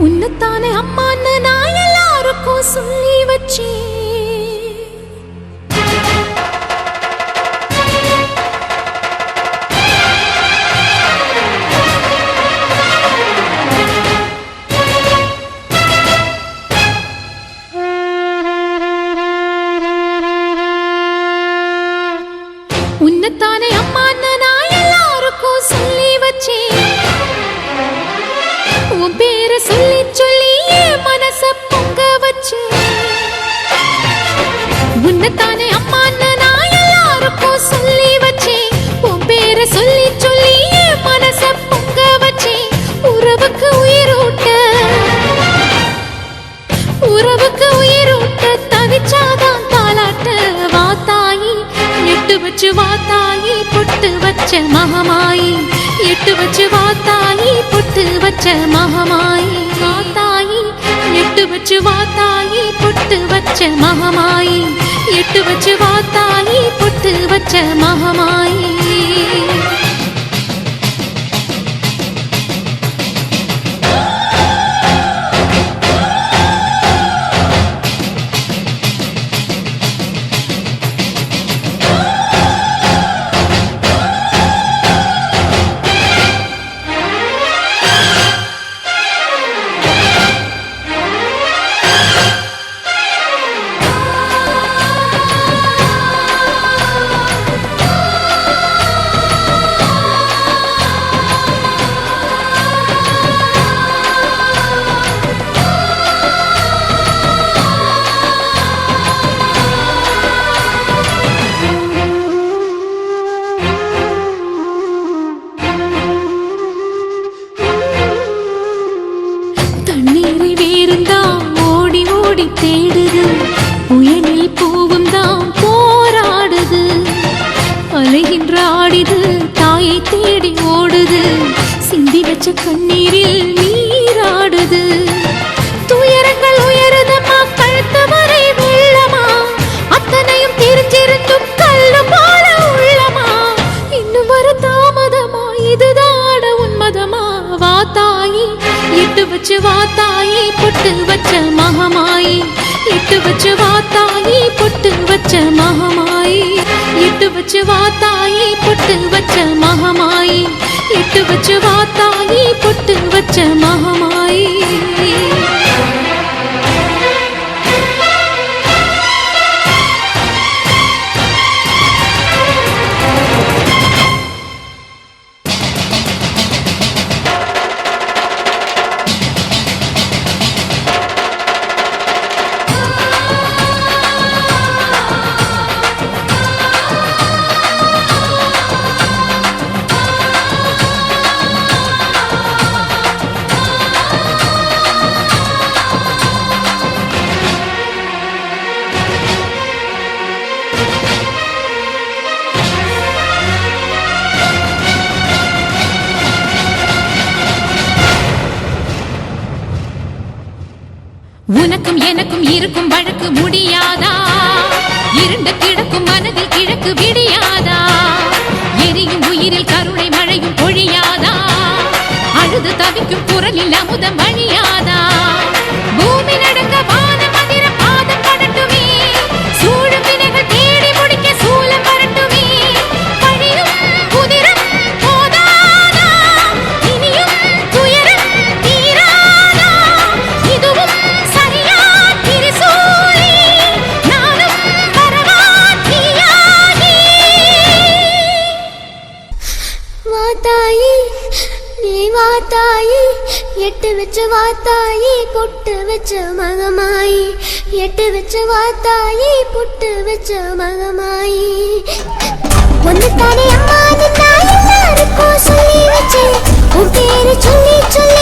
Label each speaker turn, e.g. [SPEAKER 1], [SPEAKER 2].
[SPEAKER 1] உன்னத்தானே அம்மான்னு நான் எல்லாருக்கும் சொல்லி வச்சேன். உன்னத்தானே அம்மான்னு நான் எல்லாருக்கும் சொல்லி வச்சேன். உன் பேரை சொல்லி சொல்லி என் மனச பொங்க வச்சேன். உன்னத்தானே அம்மான்னு நான் எல்லாருக்கும் சொல்லி வச்சேன். உன் பேரை சொல்லி சொல்லி என் மனச பொங்க வச்சேன். உறவுக்கு உயிரூட்ட தவிச்சாதான் தாலாட்ட வாத்தாயி எட்டு வச்சு வாத்தாயி பொட்டு வச்ச மகமாயி. எட்டு வச்சு வாத்தாயி பொட்டு வச்ச மகமாயி. வாத்தாயி எட்டு வச்சு வாத்தாயி பொட்டு வச்ச மகமாயி. எட்டு வச்சு வாத்தாயி பொட்டு வச்ச மகமாயி. தேடுது புயலில் பூவும் தான் போராடுது. அலைகின்ற ஆடிது தாயை தேடி ஓடுது. சிந்தி வச்ச கண்ணீரில் நீராடுது. துயரங்கள் உயருதமா கழுத்து வரை வெள்ளமா. அத்தனையும் தெரிஞ்சிருந்தும் கல்லு போல உள்ளமா. இன்னும் வர தாமதமா இதுதாட உன்மதமா. வாத்தாயி எட்டு வச்சு வாத்தாயி பொட்டு வச்ச மகமாயி. எட்டு வச்சு வாத்தாயி பொட்டு வச்ச மகமாயி. எட்டு வச்சு வாத்தாயி பொட்டு வச்ச மகமாயி. எட்டு வச்சு வாத்தாயி பொட்டு வச்ச மகமாயி. உனக்கும் எனக்கும் இருக்கும் வழக்கு முடியாதா? இருண்ட கிடக்கும் மனதில் கிழக்கு விடியாதா? எரியும் உயிரில் கருணை மழையும் பொழியாதா? அழுது தவிக்கும் குரலில் அமுதம் வழியாதா? பூமி நடக்க வான மந்திர பாதம் படட்டுமே. சூழும் வினைகள் தேடி முடிக்க சூலம் வரட்டுமே. பழியும் குதிரம் போதாதா? இனியும் துயரம் தீராதா? இதுவும்
[SPEAKER 2] வாத்தாயி எட்டு வச்சு வாத்தாயி பொட்டு வச்ச மகமாயி. எட்டு வச்சு வாத்தாயி பொட்டு வச்ச மகமாயி. ஒன்னு தானே அம்மா நான் எல்லாருக்கும் சொல்லி வச்சேன். உன் பேரு சொல்லி சொல்லி